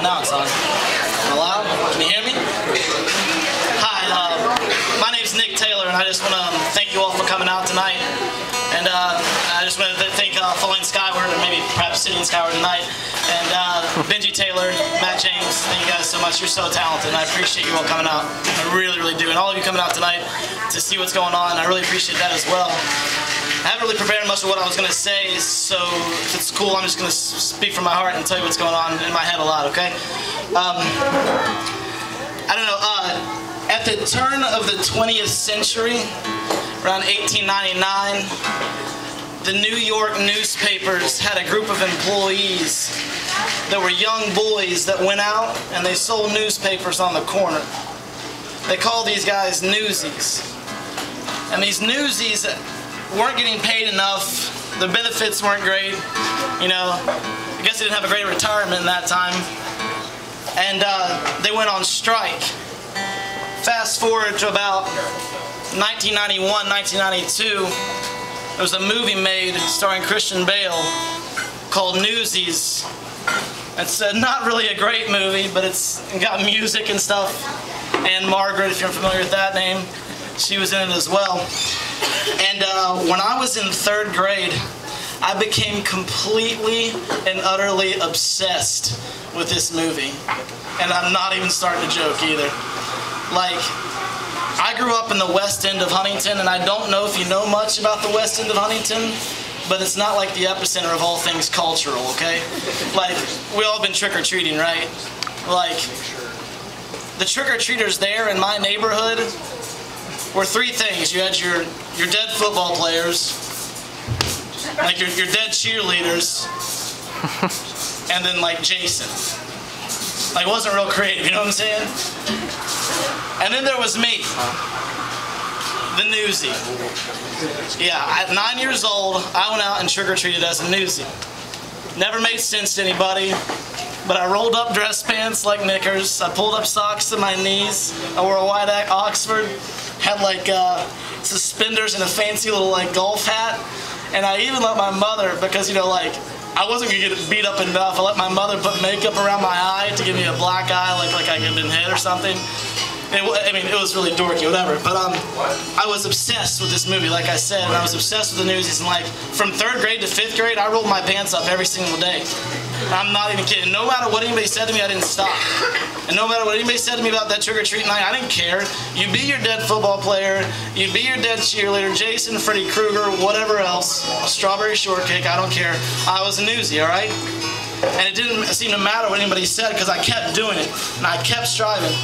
now it's on. Am I loud? Can you hear me? Hi, my name's Nick Taylor, and I just want to thank you all for coming out tonight. And I just want to thank Falling Skyward, or maybe perhaps Sitting Skyward tonight. And Benji Taylor, Matt James, thank you guys so much. You're so talented, and I appreciate you all coming out. I really, really do. And all of you coming out tonight to see what's going on, I really appreciate that as well. I haven't really prepared much of what I was going to say, so if it's cool, I'm just going to speak from my heart and tell you what's going on in my head a lot, okay? I don't know, at the turn of the 20th century, around 1899, the New York newspapers had a group of employees that were young boys that went out and they sold newspapers on the corner. They called these guys newsies. And these newsies weren't getting paid enough, the benefits weren't great, you know, I guess they didn't have a great retirement in that time, and they went on strike. Fast forward to about 1991, 1992, there was a movie made starring Christian Bale called Newsies. It's not really a great movie, but it's got music and stuff, and Margaret, if you're familiar with that name, she was in it as well. And when I was in 3rd grade, I became completely and utterly obsessed with this movie. And I'm not even starting to joke either. Like, I grew up in the West End of Huntington, and I don't know if you know much about the West End of Huntington, but it's not like the epicenter of all things cultural, okay? Like, we all been trick-or-treating, right? Like, the trick-or-treaters there in my neighborhood were 3 things. You had your dead football players, like your dead cheerleaders, and then like Jason. Like, it wasn't real creative, you know what I'm saying? And then there was me, the newsie. Yeah, at 9 years old, I went out and trick-or-treated as a newsie. Never made sense to anybody, but I rolled up dress pants like knickers, I pulled up socks to my knees, I wore a white Oxford, had like suspenders and a fancy little like golf hat, and I even let my mother, because you know, like, I wasn't gonna get beat up enough, I let my mother put makeup around my eye to give me a black eye, like I had been hit or something. I mean, it was really dorky, whatever, but I was obsessed with this movie, like I said, and I was obsessed with the Newsies, and like, from 3rd grade to 5th grade, I rolled my pants up every single day. I'm not even kidding. No matter what anybody said to me, I didn't stop. And no matter what anybody said to me about that trick-or-treat night, I didn't care. You be your dead football player, you be your dead cheerleader, Jason, Freddy Krueger, whatever else, strawberry shortcake, I don't care. I was a newsie, all right? And it didn't seem to matter what anybody said, because I kept doing it, and I kept striving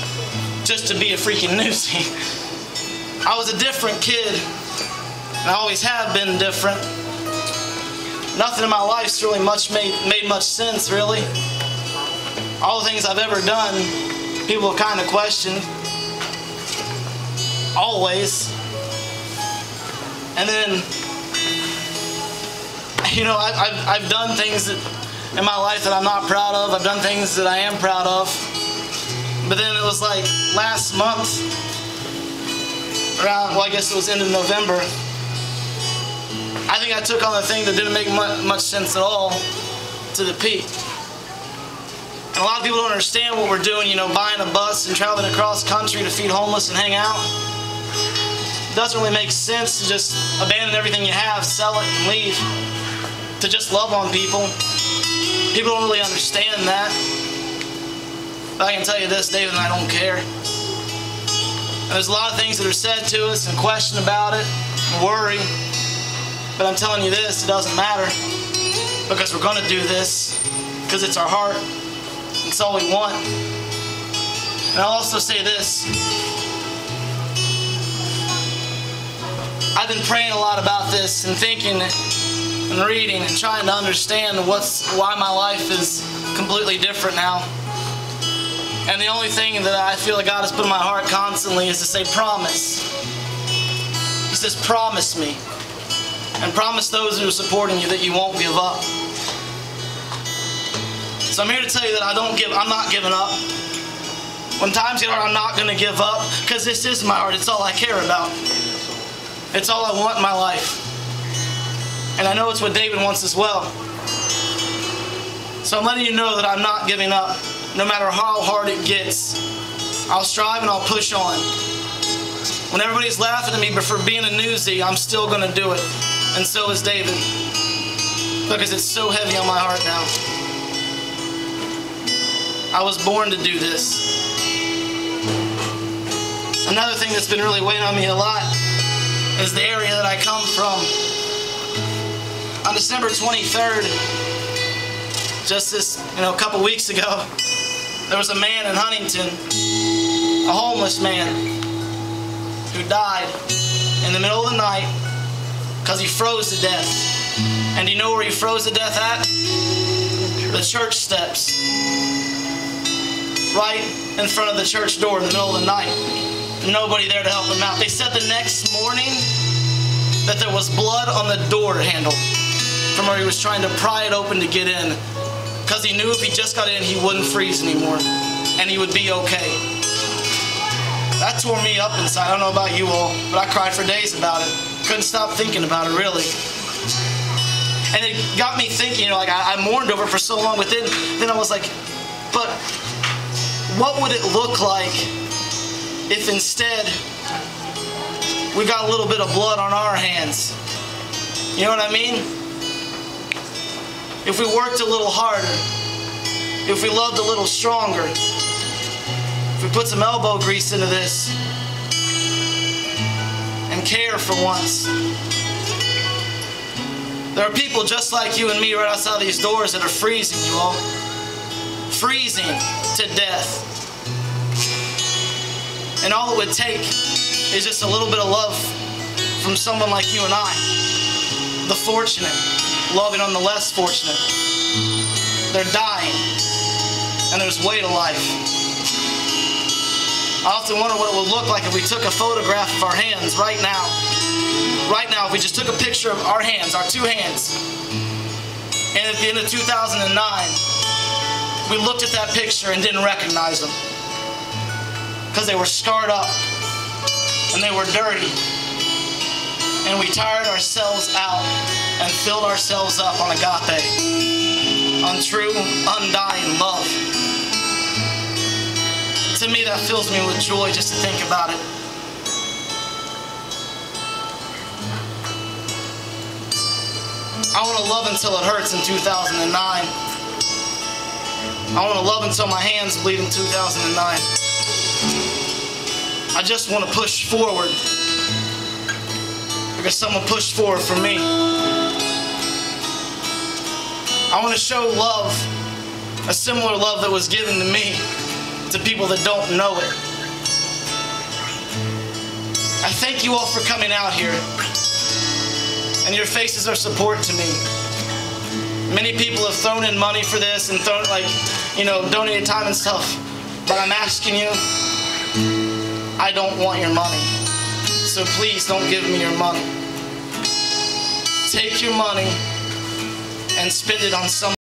just to be a freaking newsie. I was a different kid, and I always have been different. Nothing in my life's really made much sense, really. All the things I've ever done, people have kind of questioned. Always. And then, you know, I've done things in my life that I'm not proud of. I've done things that I am proud of. But then it was like last month, around, well, I guess it was end of November, I think I took on a thing that didn't make much sense at all to the peak. And a lot of people don't understand what we're doing, you know, buying a bus and traveling across country to feed homeless and hang out. It doesn't really make sense to just abandon everything you have, sell it, and leave. To just love on people. People don't really understand that. But I can tell you this, David and I don't care. And there's a lot of things that are said to us and questioned about it, and worry. But I'm telling you this, it doesn't matter, because we're going to do this, because it's our heart, it's all we want. And I'll also say this, I've been praying a lot about this and thinking and reading and trying to understand why my life is completely different now. And the only thing that I feel that God has put in my heart constantly is to say promise. He says promise me. And promise those who are supporting you that you won't give up. So I'm here to tell you that I'm not giving up. When times get hard, I'm not going to give up, because this is my heart. It's all I care about. It's all I want in my life. And I know it's what David wants as well. So I'm letting you know that I'm not giving up. no matter how hard it gets. I'll strive and I'll push on. When everybody's laughing at me for being a newsie, I'm still going to do it. And so is David. Because it's so heavy on my heart now. I was born to do this. Another thing that's been really weighing on me a lot is the area that I come from. On December 23rd, just this, a couple weeks ago, there was a man in Huntington, a homeless man, who died in the middle of the night because he froze to death. And do you know where he froze to death at? The church steps. Right in front of the church door in the middle of the night. Nobody there to help him out. They said the next morning that there was blood on the door handle from where he was trying to pry it open to get in, because he knew if he just got in, he wouldn't freeze anymore, and he would be okay. That tore me up inside. I don't know about you all, but I cried for days about it. Couldn't stop thinking about it, really. And it got me thinking, I mourned over it for so long, but then I was like, but what would it look like if instead we got a little bit of blood on our hands? You know what I mean? If we worked a little harder, if we loved a little stronger, if we put some elbow grease into this and care for once. There are people just like you and me right outside these doors that are freezing, you all. Freezing to death. And all it would take is just a little bit of love from someone like you and I. The fortunate, loving on the less fortunate. They're dying, and there's way to life. I often wonder what it would look like if we took a photograph of our hands right now. Right now, if we just took a picture of our hands, our two hands, and at the end of 2009, we looked at that picture and didn't recognize them. Because they were scarred up, and they were dirty. And we tired ourselves out and filled ourselves up on agape, on true, undying love. To me, that fills me with joy just to think about it. I want to love until it hurts in 2009. I want to love until my hands bleed in 2009. I just want to push forward because someone pushed forward for me. I want to show love, a similar love that was given to me, to people that don't know it. I thank you all for coming out here, and your faces are support to me. Many people have thrown in money for this and thrown, donated time and stuff, but I'm asking you, I don't want your money. So please don't give me your money. Take your money and spend it on someone.